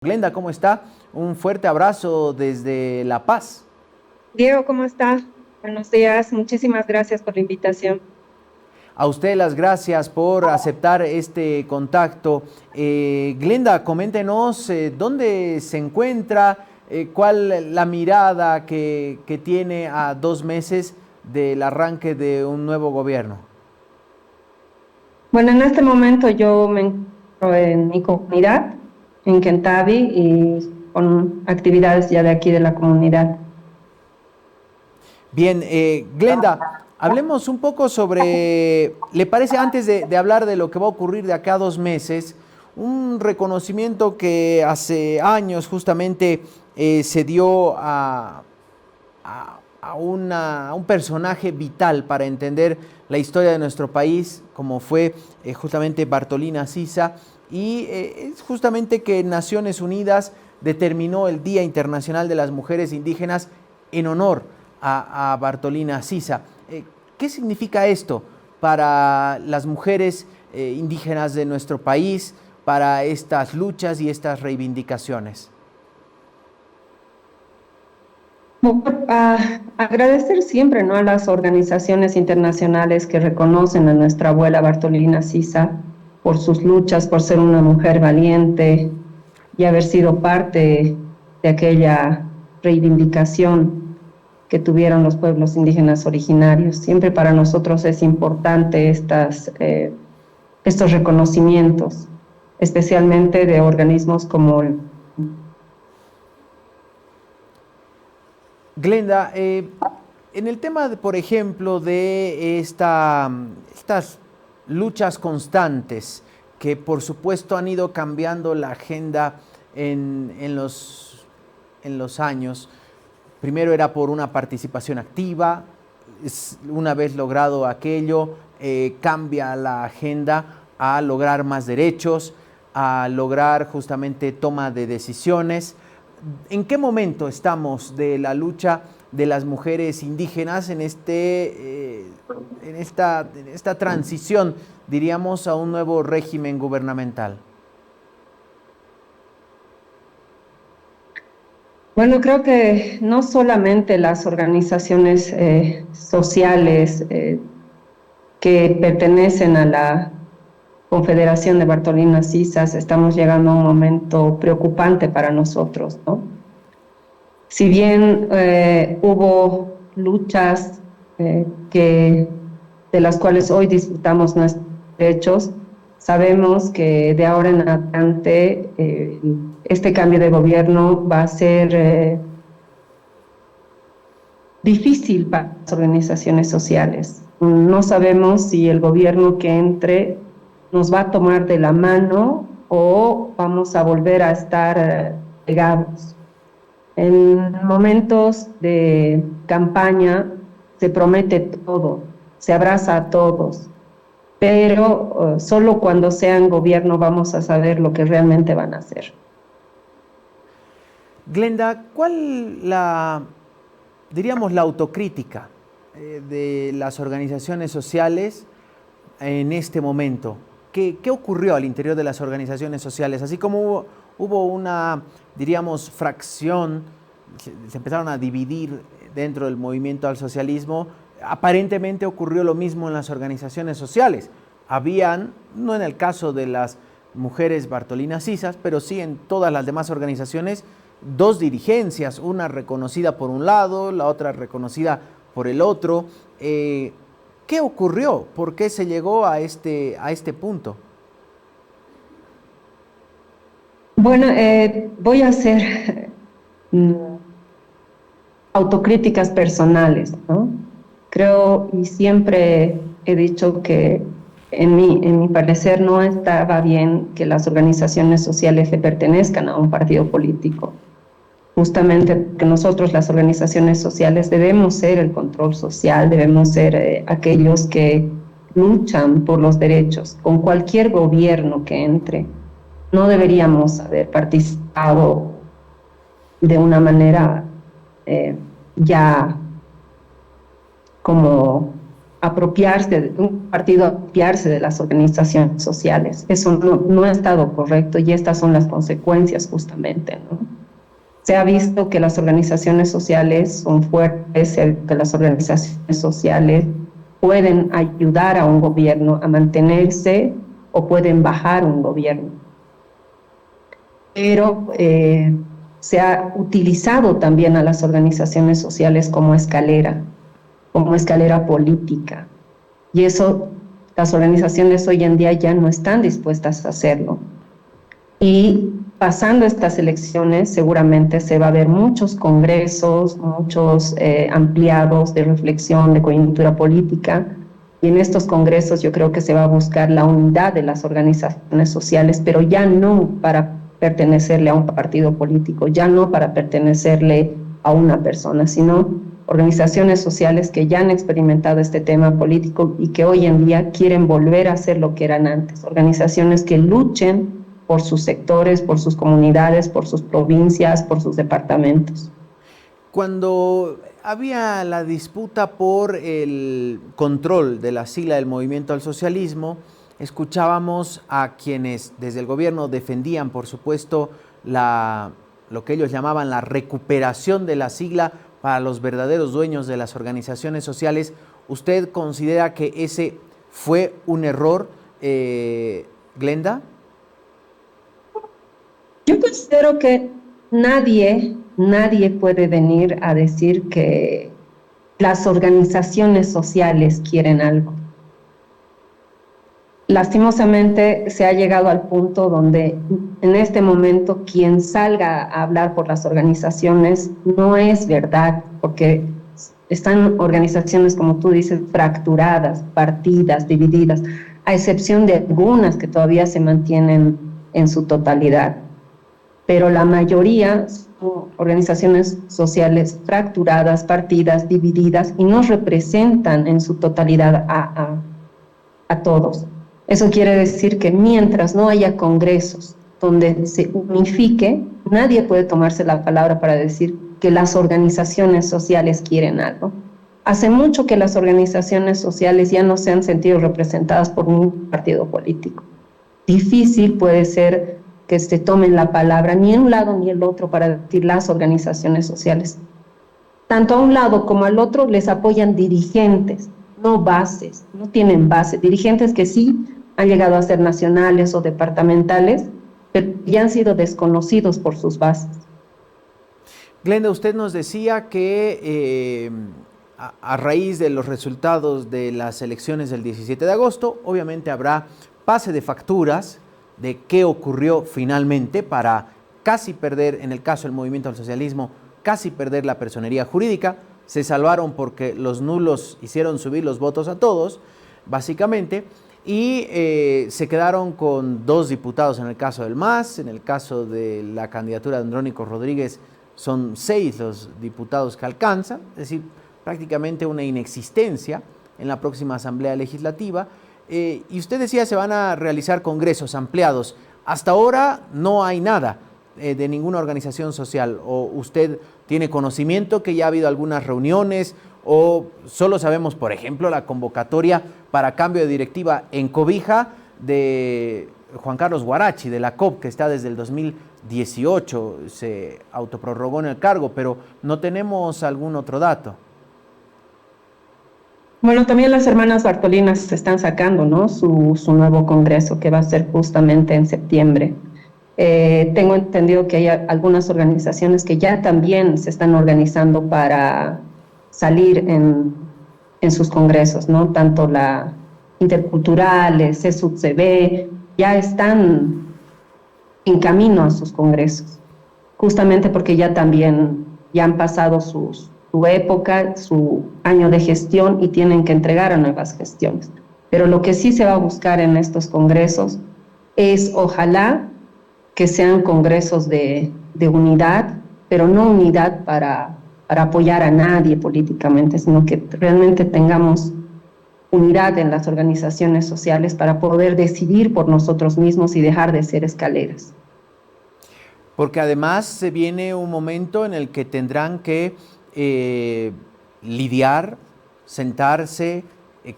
Glenda, ¿cómo está? Un fuerte abrazo desde La Paz. Diego, ¿cómo está? Buenos días, muchísimas gracias por la invitación. A usted las gracias por aceptar este contacto. Glenda, coméntenos dónde se encuentra, cuál la mirada que tiene a 2 meses del arranque de un nuevo gobierno. Bueno, en este momento yo me encuentro en mi comunidad, en Kentavi, y con actividades ya de aquí de la comunidad. Bien, Glenda, hablemos un poco sobre, ¿le parece antes de hablar de lo que va a ocurrir de acá a 2 meses, un reconocimiento que hace años justamente se dio a un personaje vital para entender la historia de nuestro país, como fue justamente Bartolina Sisa, y es justamente que Naciones Unidas determinó el Día Internacional de las Mujeres Indígenas en honor a Bartolina Sisa? ¿Qué significa esto para las mujeres indígenas de nuestro país, para estas luchas y estas reivindicaciones? Agradecer siempre, ¿no?, a las organizaciones internacionales que reconocen a nuestra abuela Bartolina Sisa por sus luchas, por ser una mujer valiente y haber sido parte de aquella reivindicación que tuvieron los pueblos indígenas originarios. Siempre para nosotros es importante estos reconocimientos, especialmente de organismos como Glenda, en el tema, por ejemplo, de estas luchas constantes que por supuesto han ido cambiando la agenda en los años. Primero era por una participación activa, una vez logrado aquello, cambia la agenda a lograr más derechos, a lograr justamente toma de decisiones. ¿En qué momento estamos de la lucha de las mujeres indígenas en esta transición, diríamos, a un nuevo régimen gubernamental? Bueno, creo que no solamente las organizaciones sociales que pertenecen a la Confederación de Bartolinas Sisas estamos llegando a un momento preocupante para nosotros, ¿no? Si bien hubo luchas de las cuales hoy disfrutamos nuestros derechos, sabemos que de ahora en adelante este cambio de gobierno va a ser difícil para las organizaciones sociales. No sabemos si el gobierno que entre nos va a tomar de la mano o vamos a volver a estar pegados. En momentos de campaña se promete todo, se abraza a todos, pero solo cuando sean gobierno vamos a saber lo que realmente van a hacer. Glenda, diríamos, la autocrítica de las organizaciones sociales en este momento? ¿Qué ocurrió al interior de las organizaciones sociales? Así como hubo una, diríamos, fracción, se empezaron a dividir dentro del movimiento al socialismo, aparentemente ocurrió lo mismo en las organizaciones sociales. Habían, no en el caso de las mujeres Bartolinas Sisas, pero sí en todas las demás organizaciones, dos dirigencias, una reconocida por un lado, la otra reconocida por el otro. ¿Qué ocurrió? ¿Por qué se llegó a este punto? Bueno, voy a hacer autocríticas personales, ¿no? Creo y siempre he dicho que en mi parecer no estaba bien que las organizaciones sociales le pertenezcan a un partido político. Justamente porque nosotros, las organizaciones sociales, debemos ser el control social, debemos ser aquellos que luchan por los derechos con cualquier gobierno que entre. No deberíamos haber participado de una manera ya como un partido apropiarse de las organizaciones sociales. Eso no ha estado correcto y estas son las consecuencias justamente, ¿no? Se ha visto que las organizaciones sociales son fuertes, que las organizaciones sociales pueden ayudar a un gobierno a mantenerse o pueden bajar un gobierno. Pero se ha utilizado también a las organizaciones sociales como escalera política. Y eso, las organizaciones hoy en día ya no están dispuestas a hacerlo. Y pasando estas elecciones, seguramente se va a ver muchos congresos, muchos ampliados de reflexión, de coyuntura política. Y en estos congresos yo creo que se va a buscar la unidad de las organizaciones sociales, pero ya no para pertenecerle a un partido político, ya no para pertenecerle a una persona, sino organizaciones sociales que ya han experimentado este tema político y que hoy en día quieren volver a ser lo que eran antes, organizaciones que luchen por sus sectores, por sus comunidades, por sus provincias, por sus departamentos. Cuando había la disputa por el control de la sigla del Movimiento al Socialismo, escuchábamos a quienes desde el gobierno defendían, por supuesto, lo que ellos llamaban la recuperación de la sigla para los verdaderos dueños de las organizaciones sociales. ¿Usted considera que ese fue un error, Glenda? Yo considero que nadie puede venir a decir que las organizaciones sociales quieren algo. Lastimosamente se ha llegado al punto donde en este momento quien salga a hablar por las organizaciones no es verdad, porque están organizaciones, como tú dices, fracturadas, partidas, divididas, a excepción de algunas que todavía se mantienen en su totalidad. Pero la mayoría son organizaciones sociales fracturadas, partidas, divididas y no representan en su totalidad a todos. Eso quiere decir que mientras no haya congresos donde se unifique, nadie puede tomarse la palabra para decir que las organizaciones sociales quieren algo. Hace mucho que las organizaciones sociales ya no se han sentido representadas por un partido político. Difícil puede ser que se tomen la palabra ni un lado ni el otro para decir las organizaciones sociales. Tanto a un lado como al otro les apoyan dirigentes, no bases, no tienen base. Dirigentes que sí han llegado a ser nacionales o departamentales, pero ya han sido desconocidos por sus bases. Glenda, usted nos decía que a raíz de los resultados de las elecciones del 17 de agosto, obviamente habrá pase de facturas de qué ocurrió finalmente para casi perder, en el caso del Movimiento al Socialismo, casi perder la personería jurídica. Se salvaron porque los nulos hicieron subir los votos a todos, básicamente, y se quedaron con 2 diputados en el caso del MAS. En el caso de la candidatura de Andrónico Rodríguez son 6 los diputados que alcanzan, es decir, prácticamente una inexistencia en la próxima Asamblea Legislativa. Y usted decía se van a realizar congresos ampliados. Hasta ahora no hay nada de ninguna organización social. ¿O usted tiene conocimiento que ya ha habido algunas reuniones? ¿O solo sabemos, por ejemplo, la convocatoria para cambio de directiva en Cobija de Juan Carlos Guarachi, de la COP, que está desde el 2018, se autoprorrogó en el cargo, pero no tenemos algún otro dato? Bueno, también las hermanas Bartolinas están sacando, ¿no?, su nuevo congreso que va a ser justamente en septiembre. Tengo entendido que hay algunas organizaciones que ya también se están organizando para salir en sus congresos, ¿no? Tanto la Interculturales, CESUB-CB, ya están en camino a sus congresos, justamente porque ya han pasado su época, su año de gestión y tienen que entregar a nuevas gestiones. Pero lo que sí se va a buscar en estos congresos es, ojalá, que sean congresos de unidad, pero no unidad para apoyar a nadie políticamente, sino que realmente tengamos unidad en las organizaciones sociales para poder decidir por nosotros mismos y dejar de ser escaleras. Porque además se viene un momento en el que tendrán que lidiar, sentarse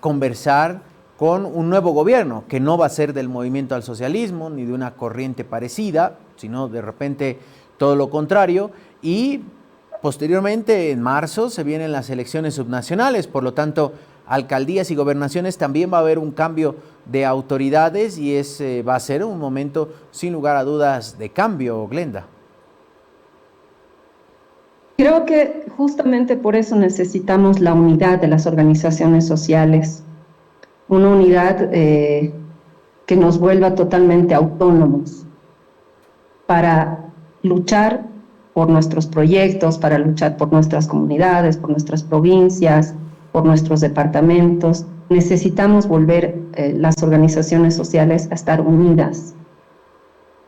conversar con un nuevo gobierno, que no va a ser del movimiento al socialismo, ni de una corriente parecida, sino de repente todo lo contrario, y posteriormente en marzo se vienen las elecciones subnacionales, por lo tanto alcaldías y gobernaciones también va a haber un cambio de autoridades y va a ser un momento sin lugar a dudas de cambio, Glenda. Creo que justamente por eso necesitamos la unidad de las organizaciones sociales, una unidad que nos vuelva totalmente autónomos para luchar por nuestros proyectos, para luchar por nuestras comunidades, por nuestras provincias, por nuestros departamentos. Necesitamos volver las organizaciones sociales a estar unidas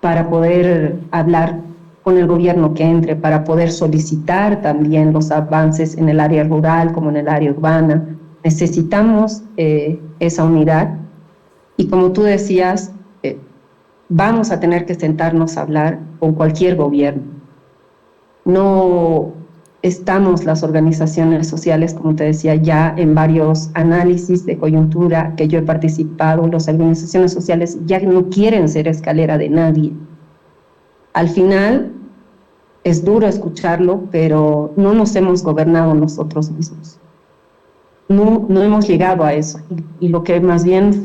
para poder hablar con el gobierno que entre, para poder solicitar también los avances en el área rural como en el área urbana. Necesitamos esa unidad y como tú decías, vamos a tener que sentarnos a hablar con cualquier gobierno. No estamos las organizaciones sociales, como te decía, ya en varios análisis de coyuntura que yo he participado, las organizaciones sociales ya no quieren ser escalera de nadie. Al final, es duro escucharlo, pero no nos hemos gobernado nosotros mismos. No hemos llegado a eso. Y lo que más bien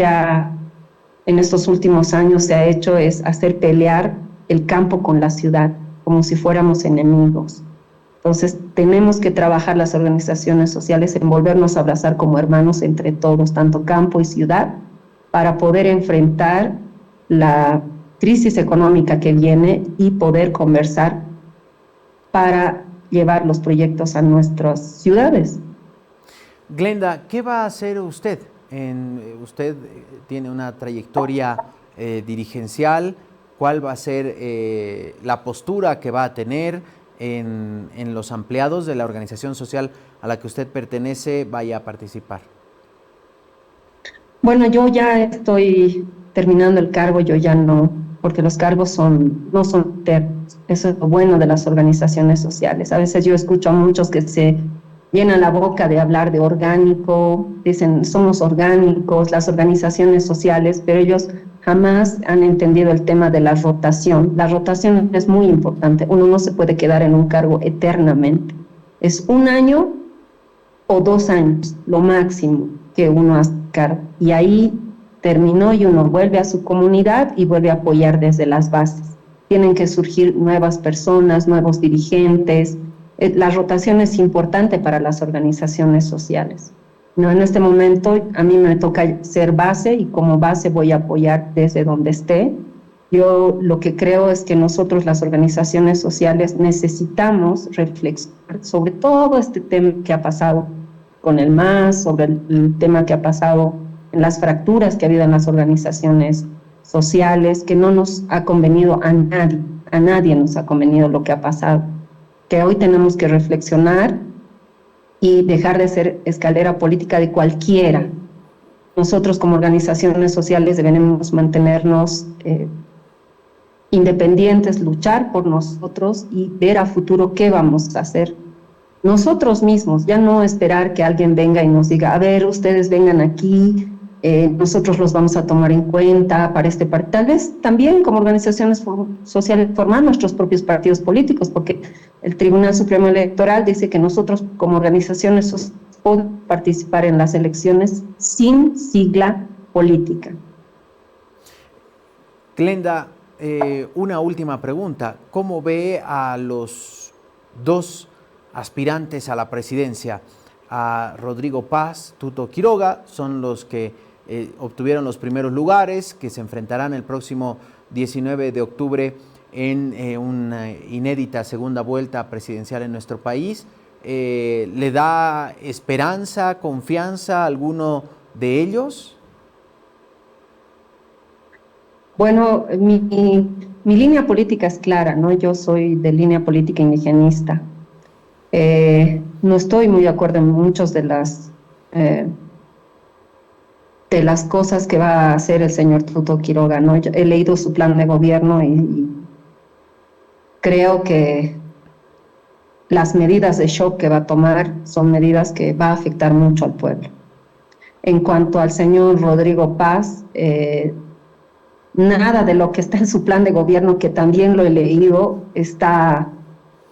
en estos últimos años se ha hecho es hacer pelear el campo con la ciudad, como si fuéramos enemigos. Entonces, tenemos que trabajar las organizaciones sociales en volvernos a abrazar como hermanos entre todos, tanto campo y ciudad, para poder enfrentar la crisis económica que viene y poder conversar para llevar los proyectos a nuestras ciudades. Glenda, ¿qué va a hacer usted? Usted tiene una trayectoria dirigencial. ¿Cuál va a ser la postura que va a tener en los ampliados de la organización social a la que usted pertenece vaya a participar? Bueno, yo ya estoy terminando el cargo, yo ya no, porque los cargos no son eternos. Eso es lo bueno de las organizaciones sociales. A veces yo escucho a muchos que se llenan la boca de hablar de orgánico, dicen somos orgánicos, las organizaciones sociales, pero ellos jamás han entendido el tema de la rotación. La rotación es muy importante, uno no se puede quedar en un cargo eternamente. Es 1 año o 2 años, lo máximo que uno hace cargo. Y ahí terminó y uno vuelve a su comunidad y vuelve a apoyar desde las bases. Tienen que surgir nuevas personas, nuevos dirigentes. La rotación es importante para las organizaciones sociales. No, en este momento a mí me toca ser base y como base voy a apoyar desde donde esté. Yo lo que creo es que nosotros, las organizaciones sociales, necesitamos reflexionar sobre todo este tema que ha pasado con el MAS, sobre el tema que ha pasado en las fracturas que ha habido en las organizaciones sociales, que no nos ha convenido a nadie nos ha convenido lo que ha pasado, que hoy tenemos que reflexionar y dejar de ser escalera política de cualquiera. Nosotros como organizaciones sociales debemos mantenernos independientes, luchar por nosotros y ver a futuro qué vamos a hacer nosotros mismos, ya no esperar que alguien venga y nos diga, a ver, ustedes vengan aquí, nosotros los vamos a tomar en cuenta para este partido. Tal vez también como organizaciones sociales formar nuestros propios partidos políticos, porque el Tribunal Supremo Electoral dice que nosotros como organizaciones sociales podemos participar en las elecciones sin sigla política. Glenda, una última pregunta. ¿Cómo ve a los dos aspirantes a la presidencia? A Rodrigo Paz, Tuto Quiroga, son los que obtuvieron los primeros lugares, que se enfrentarán el próximo 19 de octubre en una inédita segunda vuelta presidencial en nuestro país. ¿Le da esperanza, confianza a alguno de ellos? Bueno, mi línea política es clara, ¿no? Yo soy de línea política indigenista. No estoy muy de acuerdo en muchas de las cosas que va a hacer el señor Tuto Quiroga, ¿no? Yo he leído su plan de gobierno y creo que las medidas de shock que va a tomar son medidas que va a afectar mucho al pueblo. En cuanto al señor Rodrigo Paz, nada de lo que está en su plan de gobierno, que también lo he leído, está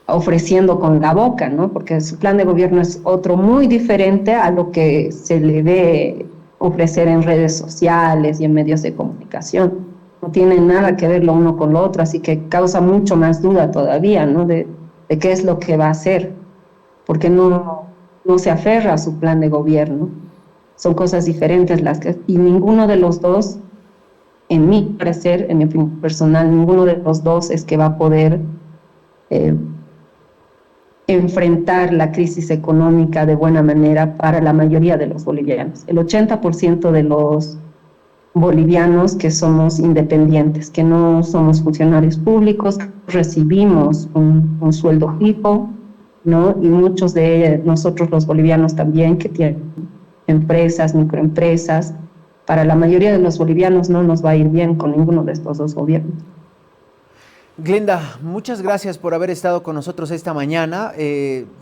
ofreciendo con la boca, ¿no? Porque su plan de gobierno es otro muy diferente a lo que se le ve ofrecer en redes sociales y en medios de comunicación. No tiene nada que ver lo uno con lo otro, así que causa mucho más duda todavía, ¿no? De qué es lo que va a hacer, porque no se aferra a su plan de gobierno. Son cosas diferentes las que, y ninguno de los dos, en mi parecer, en mi opinión personal, ninguno de los dos es que va a poder eh, enfrentar la crisis económica de buena manera para la mayoría de los bolivianos. El 80% de los bolivianos que somos independientes, que no somos funcionarios públicos, recibimos un sueldo fijo, ¿no? Y muchos de nosotros los bolivianos también que tienen empresas, microempresas, para la mayoría de los bolivianos no nos va a ir bien con ninguno de estos dos gobiernos. Glenda, muchas gracias por haber estado con nosotros esta mañana.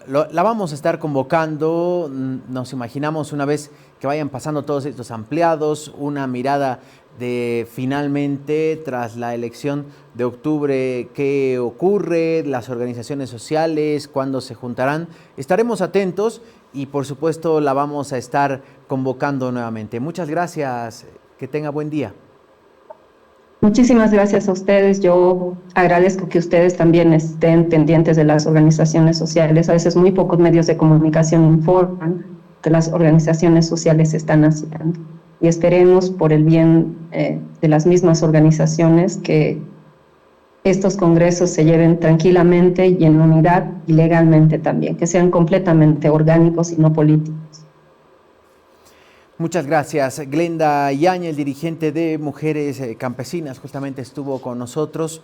La vamos a estar convocando, nos imaginamos una vez que vayan pasando todos estos ampliados, una mirada de finalmente, tras la elección de octubre, qué ocurre, las organizaciones sociales, cuándo se juntarán. Estaremos atentos y por supuesto la vamos a estar convocando nuevamente. Muchas gracias, que tenga buen día. Muchísimas gracias a ustedes. Yo agradezco que ustedes también estén pendientes de las organizaciones sociales. A veces muy pocos medios de comunicación informan que las organizaciones sociales están haciendo. Y esperemos, por el bien de las mismas organizaciones, que estos congresos se lleven tranquilamente y en unidad y legalmente también, que sean completamente orgánicos y no políticos. Muchas gracias. Glenda Yañez, el dirigente de Mujeres Campesinas, justamente estuvo con nosotros.